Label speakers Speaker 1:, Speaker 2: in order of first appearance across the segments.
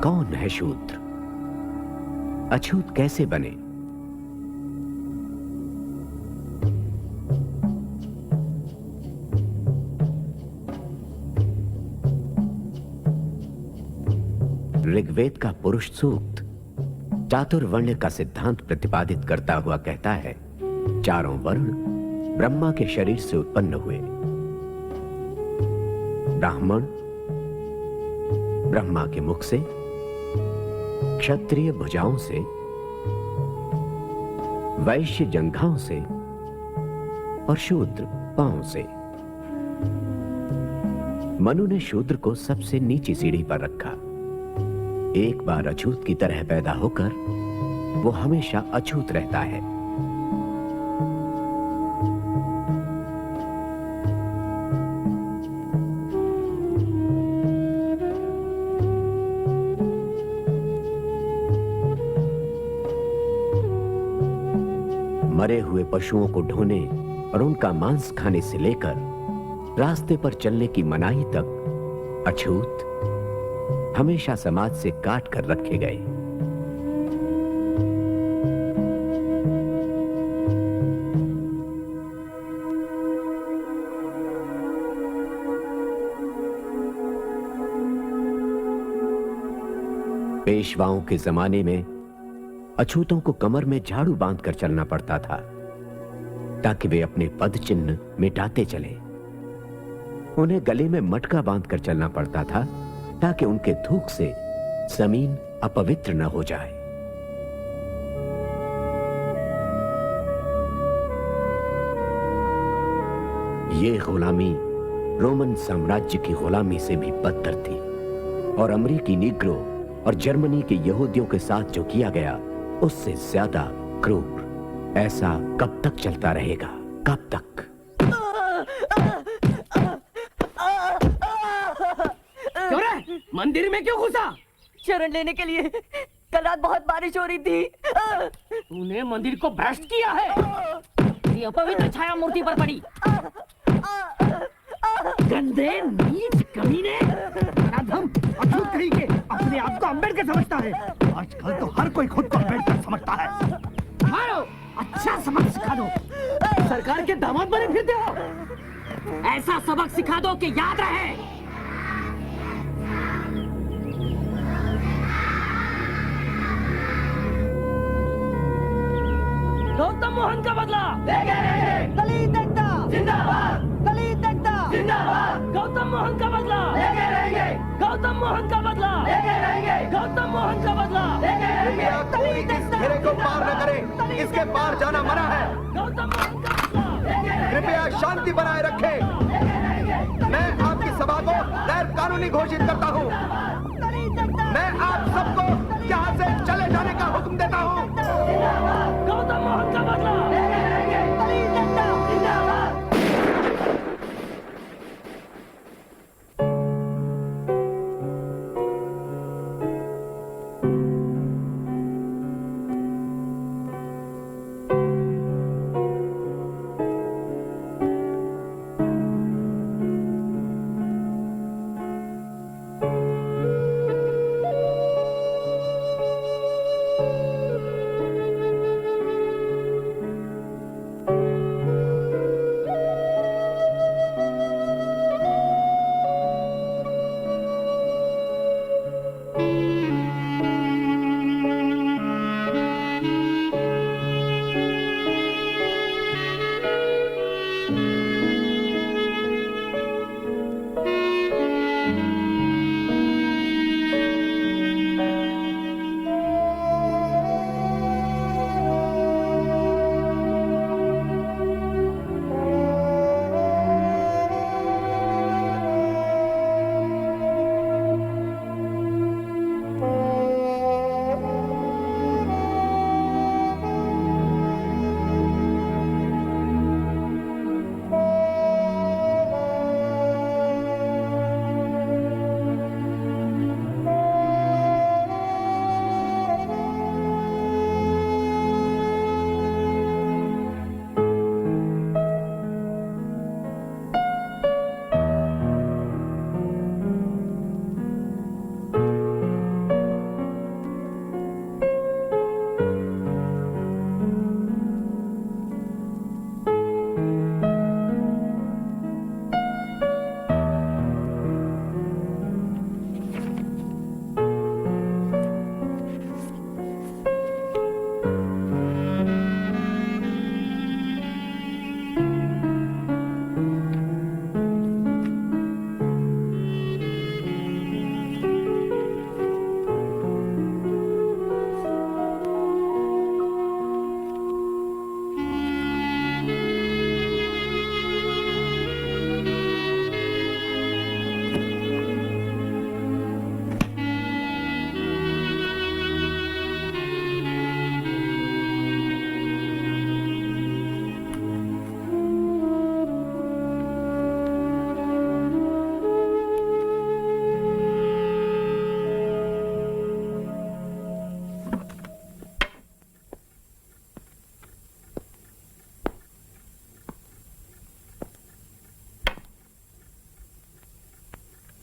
Speaker 1: कौन है शूद्र? अछूत कैसे बने? ऋग्वेद का पुरुष सूक्त चातुर्वण्य का सिद्धांत प्रतिपादित करता हुआ कहता है, चारों वर्ण ब्रह्मा के शरीर से उत्पन्न हुए। ब्राह्मण ब्रह्मा के मुख से, क्षत्रिय भुजाओं से, वैश्य जंघाओं से और शूद्र पांव से। मनु ने शूद्र को सबसे नीची सीढ़ी पर रखा। एक बार अछूत की तरह पैदा होकर वो हमेशा अछूत रहता है। मरे हुए पशुओं को ढोने और उनका मांस खाने से लेकर रास्ते पर चलने की मनाही तक अछूत हमेशा समाज से काट कर रखे गए। पेशवाओं के जमाने में अछूतों को कमर में झाड़ू बांधकर चलना पड़ता था ताकि वे अपने पद चिन्ह मिटाते चले। उन्हें गले में मटका बांधकर चलना पड़ता था ताकि उनके थूक से जमीन अपवित्र न हो जाए। ये गुलामी रोमन साम्राज्य की गुलामी से भी बदतर थी और अमेरिकी नीग्रो और जर्मनी के यहूदियों के साथ जो किया गया उससे ज्यादा क्रूर। ऐसा कब तक चलता रहेगा? कब तक?
Speaker 2: क्यों रे? मंदिर में क्यों घुसा?
Speaker 3: शरण लेने के लिए। कल रात बहुत बारिश हो रही थी।
Speaker 2: तूने मंदिर को भ्रष्ट किया है। ये अपवित्र छाया मूर्ति पर पड़ी। गंदे नीच कमीने, नराधम, अछूत कहीं के अपने आप को अम्बेडकर समझता है। आजकल तो हर कोई खुद को अम्बेडकर समझता है। मारो, अच्छा सबक सिखा दो। सरकार के दामाद बने फिरते हो। ऐसा सबक सिखा दो कि याद रहे। गौतम मोहन का बदला दलित एकता जिंदाबाद, दलित एकता जिंदाबाद। गौतम मोहन का बदला लेके रहेंगे, गौतम मोहन का बदला लेके रहेंगे, गौतम मोहन का बदला लेके रहेंगे।
Speaker 4: घेरे को पार न करें, इसके पार जाना मना है।
Speaker 2: गौतम मोहन का बदला।
Speaker 4: कृपया शांति बनाए रखें। मैं आपकी सभा को गैर कानूनी घोषित करता हूँ। मैं आप सबको यहाँ से चले जाने का हुक्म देता हूँ।
Speaker 2: गौतम मोहन का बदला लेके रहेंगे, दलित एकता जिंदाबाद।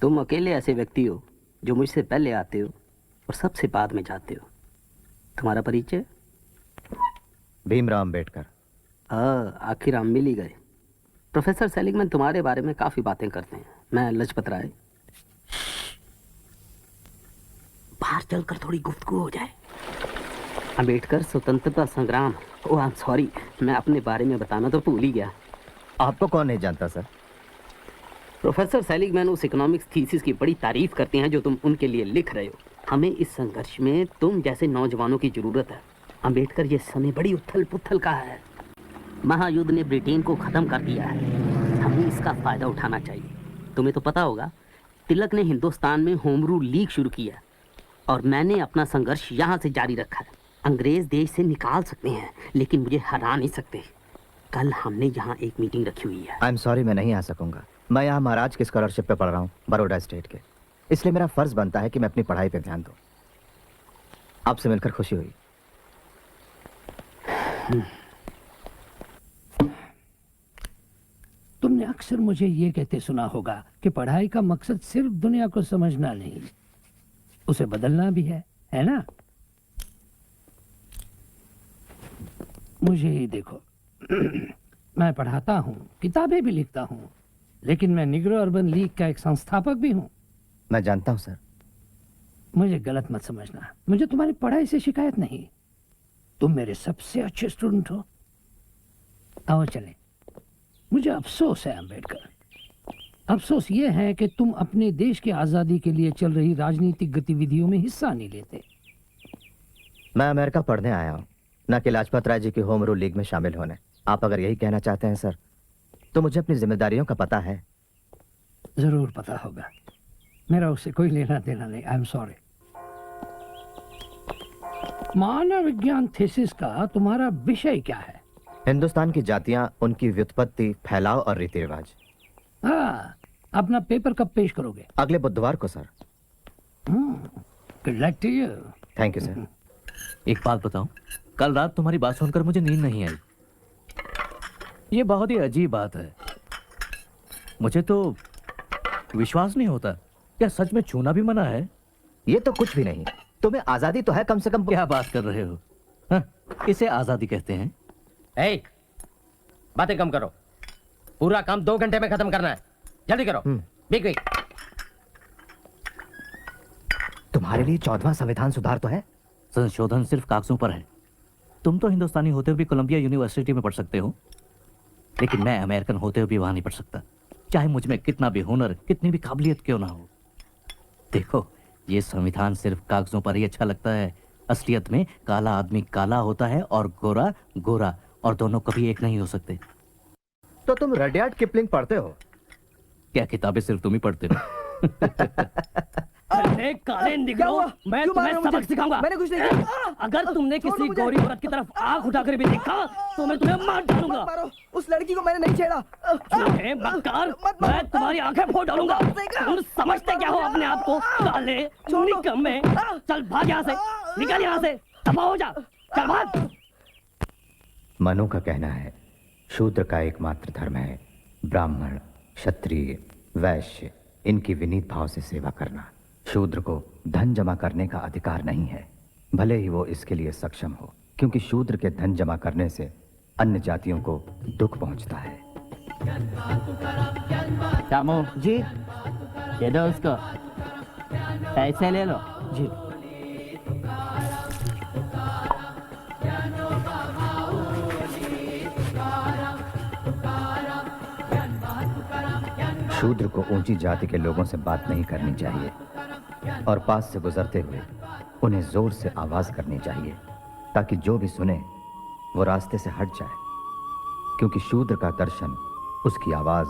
Speaker 5: तुम अकेले ऐसे व्यक्ति हो जो मुझसे पहले आते हो और सबसे बाद में जाते हो। तुम्हारा परिचय?
Speaker 6: भीमराव अंबेडकर।
Speaker 5: आखिर हम मिल ही गए। प्रोफेसर सेलिगमैन तुम्हारे बारे में काफी बातें करते हैं। मैं लाजपत राय। बाहर चलकर थोड़ी गुफ्तगू हो जाए। अंबेडकर स्वतंत्रता संग्राम। ओह आई एम सॉरी, मैं अपने बारे में बताना तो भूल ही गया।
Speaker 6: आपको कौन नहीं जानता सर?
Speaker 5: प्रोफेसर सेलिगमैन उस इकोनॉमिक्स थीसिस की बड़ी तारीफ करते हैं जो तुम उनके लिए लिख रहे हो। हमें इस संघर्ष में तुम जैसे नौजवानों की जरूरत है। अंबेडकर, ये समय बड़ी उथल पुथल का है। महायुद्ध ने ब्रिटेन को खत्म कर दिया है, हमें इसका फायदा उठाना चाहिए। तुम्हें तो पता होगा तिलक ने हिंदुस्तान में होम रूल लीग शुरू किया और मैंने अपना संघर्ष यहाँ से जारी रखा है। अंग्रेज देश से निकाल सकते हैं लेकिन मुझे हरा नहीं सकते। कल हमने यहाँ एक मीटिंग रखी हुई है।
Speaker 6: आई एम सॉरी, मैं नहीं आ सकूंगा। मैं यहाँ महाराज के स्कॉलरशिप पे पढ़ रहा हूँ, बड़ौदा स्टेट के। इसलिए मेरा फर्ज बनता है कि मैं अपनी पढ़ाई पे ध्यान दूँ। आपसे मिलकर खुशी हुई।
Speaker 7: तुमने अक्सर मुझे ये कहते सुना होगा कि पढ़ाई का मकसद सिर्फ दुनिया को समझना नहीं, उसे बदलना भी है ना? मुझे ही देखो, मैं पढ़ाता हूँ, किताबें भी लिखता हूँ, लेकिन मैं निग्रो अर्बन लीग का एक संस्थापक भी हूँ।
Speaker 6: मैं जानता हूँ सर।
Speaker 7: मुझे गलत मत समझना, मुझे तुम्हारी पढ़ाई से शिकायत नहीं। तुम मेरे सबसे अच्छे स्टूडेंट हो। आओ चलें। मुझे अफसोस है अंबेडकर, अफसोस ये है कि तुम अपने देश की आज़ादी के लिए चल रही राजनीतिक गतिविधियों में हिस्सा नहीं लेते।
Speaker 6: मैं अमेरिका पढ़ने आया हूँ, न कि लाजपत राय जी की होम रूल लीग में शामिल होने। आप अगर यही कहना चाहते हैं सर, तो मुझे अपनी जिम्मेदारियों का पता है।
Speaker 7: जरूर पता होगा, मेरा उससे कोई लेना देना नहीं। I am sorry. मानव विज्ञान थीसिस का तुम्हारा विषय क्या है?
Speaker 6: हिंदुस्तान की जातियां, उनकी व्युत्पत्ति, फैलाव और रीति रिवाज।
Speaker 7: हाँ, अपना पेपर कब पेश करोगे?
Speaker 6: अगले बुधवार को sir.
Speaker 7: Good luck to you.
Speaker 6: Thank you sir.
Speaker 8: एक बात बताऊं, कल रात तुम्हारी बात सुनकर मुझे नींद नहीं आई। ये बहुत ही अजीब बात है, मुझे तो विश्वास नहीं होता। क्या सच में छूना भी मना है?
Speaker 6: ये तो कुछ भी नहीं, तुम्हें आजादी तो है कम से कम।
Speaker 8: क्या बात कर रहे हो? हाँ, इसे आजादी कहते हैं?
Speaker 9: बातें कम करो, पूरा काम 2 घंटे में खत्म करना है, जल्दी करो। Big big.
Speaker 6: तुम्हारे लिए 14वां संविधान सुधार तो है।
Speaker 8: संशोधन सिर्फ कागजों पर है। तुम तो हिंदुस्तानी होते हुए भी कोलंबिया यूनिवर्सिटी में पढ़ सकते हो, लेकिन मैं अमेरिकन होते हुए भी वहां नहीं पढ़ सकता, चाहे मुझ में कितना भी हुनर, कितनी भी काबिलियत क्यों ना हो। देखो, ये संविधान सिर्फ कागजों पर ही अच्छा लगता है। असलियत में काला आदमी काला होता है और गोरा गोरा, और दोनों कभी एक नहीं हो सकते।
Speaker 6: तो तुम रडियार्ड किपलिंग पढ़ते हो?
Speaker 8: क्या किताबें सिर्फ तुम ही पढ़ते हो?
Speaker 3: अरे काले निगरो, मैं तुम्हें सबक सिखाऊंगा। मैंने कुछ नहीं किया। अगर तुमने किसी गौरी औरत की तरफ आंख उठाकर भी देखा तो मैं तुम्हें मार डालूंगा।
Speaker 9: उस लड़की को मैंने नहीं छेड़ा।
Speaker 3: बक्कार, मैं तुम्हारी आंखें फोड़ डालूंगा। तुम समझते क्या हो अपने आप को? काले निकम्मे, चल भाग यहाँ से, निकल यहाँ से, दफा हो जा, चल भाग।
Speaker 6: मनु का कहना है, शूद्र का एकमात्र धर्म है ब्राह्मण, क्षत्रिय, वैश्य, इनकी विनीत भाव से सेवा करना। शूद्र को धन जमा करने का अधिकार नहीं है, भले ही वो इसके लिए सक्षम हो, क्योंकि शूद्र के धन जमा करने से अन्य जातियों को दुख पहुंचता है।
Speaker 5: श्यामू
Speaker 6: जी
Speaker 5: दे दो उसको, पैसे ले लो।
Speaker 6: जी। शूद्र को ऊंची जाति के लोगों से बात नहीं करनी चाहिए और पास से गुजरते हुए उन्हें जोर से आवाज करनी चाहिए, ताकि जो भी सुने वो रास्ते से हट जाए, क्योंकि शूद्र का दर्शन, उसकी आवाज,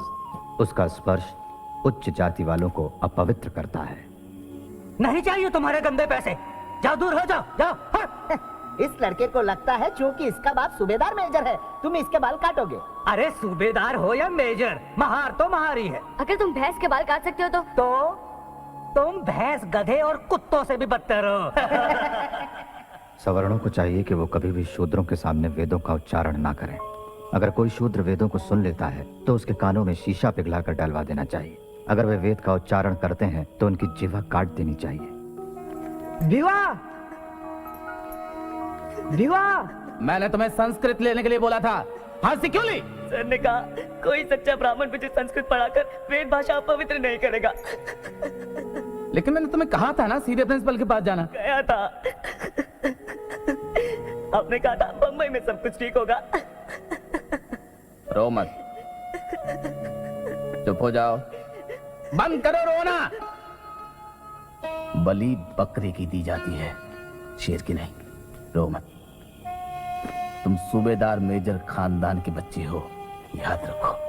Speaker 6: उसका स्पर्श उच्च जाति वालों को अपवित्र करता है।
Speaker 9: नहीं चाहिए तुम्हारे गंदे पैसे, जाओ, दूर हो जाओ, जाओ।
Speaker 10: इस लड़के को लगता है चूंकि इसका बाप सूबेदार मेजर है, तुम इसके बाल काटोगे।
Speaker 9: अरे सूबेदार हो या मेजर, महार तो महारी है।
Speaker 3: अगर तुम भैंस के बाल काट सकते हो तो
Speaker 9: तुम भैंस, गधे और कुत्तों से भी बदतर हो।
Speaker 6: सवर्णों को चाहिए कि वो कभी भी शूद्रों के सामने वेदों का उच्चारण ना करें। अगर कोई शूद्र वेदों को सुन लेता है तो उसके कानों में शीशा पिघलाकर डलवा देना चाहिए, अगर वे वेद का उच्चारण करते हैं तो उनकी जिह्वा काट देनी चाहिए।
Speaker 10: विवाह विवाह
Speaker 9: मैंने तुम्हें संस्कृत लेने के लिए बोला था, फांसी क्यों ली?
Speaker 3: सर ने कहा कोई सच्चा ब्राह्मण मुझे संस्कृत पढ़ाकर वेद भाषा अपवित्र नहीं करेगा।
Speaker 9: लेकिन मैंने तुम्हें कहा था ना सीधे प्रिंसिपल के पास जाना।
Speaker 3: गया था, आपने कहा था बम्बई में सब कुछ ठीक होगा।
Speaker 9: रो मत, चुप हो जाओ, बंद करो रोना। बलि बकरे की दी जाती है, शेर की नहीं। रो मत, तुम सूबेदार मेजर खानदान के बच्चे हो, याद रखो।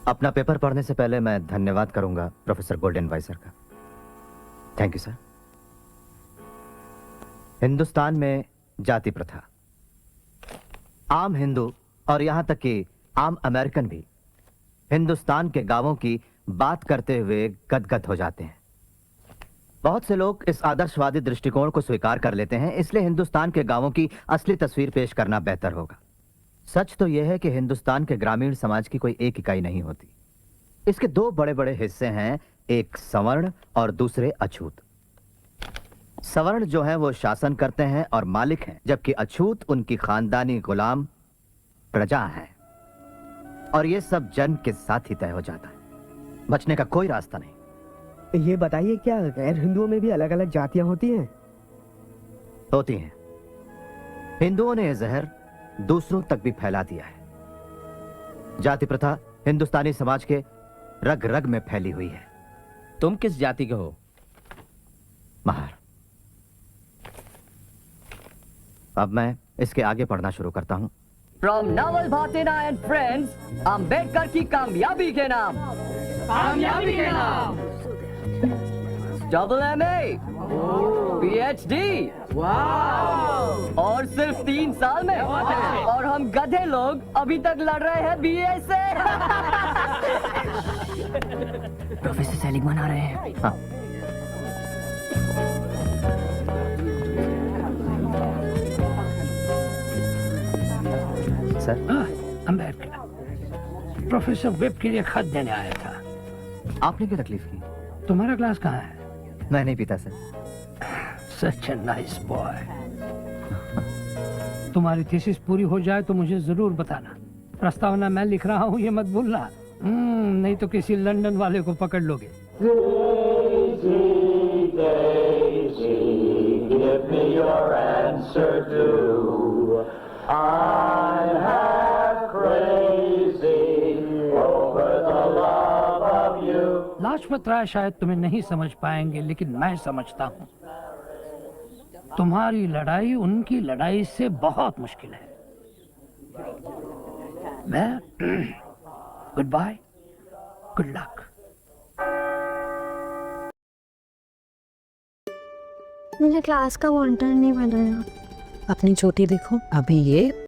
Speaker 6: अपना पेपर पढ़ने से पहले मैं धन्यवाद करूंगा प्रोफेसर गोल्डनवाइसर का। Thank you sir. हिंदुस्तान में जाति प्रथा, आम हिंदू और यहां तक कि आम अमेरिकन भी हिंदुस्तान के गांवों की बात करते हुए गदगद हो जाते हैं। बहुत से लोग इस आदर्शवादी दृष्टिकोण को स्वीकार कर लेते हैं, इसलिए हिंदुस्तान के गांवों की असली तस्वीर पेश करना बेहतर होगा। सच तो यह है कि हिंदुस्तान के ग्रामीण समाज की कोई एक इकाई नहीं होती। इसके दो बड़े बड़े हिस्से हैं, एक सवर्ण और दूसरे अछूत। सवर्ण जो हैं वो शासन करते हैं और मालिक हैं, जबकि अछूत उनकी खानदानी गुलाम प्रजा है। और ये सब जन्म के साथ ही तय हो जाता है, बचने का कोई रास्ता नहीं।
Speaker 10: ये बताइए, क्या गैर हिंदुओं में भी अलग अलग जातियां होती हैं?
Speaker 6: होती हैं। हिंदुओं ने यह जहर दूसरों तक भी फैला दिया है। जाति प्रथा हिंदुस्तानी समाज के रग रग में फैली हुई है।
Speaker 9: तुम किस जाति के हो?
Speaker 6: महार। अब मैं इसके आगे पढ़ना शुरू करता हूं।
Speaker 3: From Naval Bhatina and Friends, Ambedkar की कामयाबी के नाम। कामयाबी के नाम। AA, PhD, और सिर्फ 3 साल में। और हम गधे लोग अभी तक लड़ रहे हैं BA से।
Speaker 10: प्रोफेसर सेलिगमैन आ रहे हैं।
Speaker 6: हाँ। सर,
Speaker 7: अम्बेडकर प्रोफेसर वेब के लिए खत देने आया था।
Speaker 6: आपने क्या तकलीफ की?
Speaker 7: तुम्हारा ग्लास कहाँ है?
Speaker 6: मैं नहीं पीता sir.
Speaker 7: Such a nice boy. तुम्हारी थीसिस पूरी हो जाए तो मुझे जरूर बताना। प्रस्तावना मैं लिख रहा हूँ, ये मत भूलना। नहीं तो किसी लंदन वाले को पकड़ लोगे। लाजपत राय शायद तुम्हें नहीं समझ पाएंगे, लेकिन मैं समझता हूँ। तुम्हारी लड़ाई उनकी लड़ाई से बहुत मुश्किल है। Goodbye, good luck.
Speaker 11: मुझे क्लास का मॉनिटर नहीं बनाया।
Speaker 12: अपनी चोटी देखो, अभी ये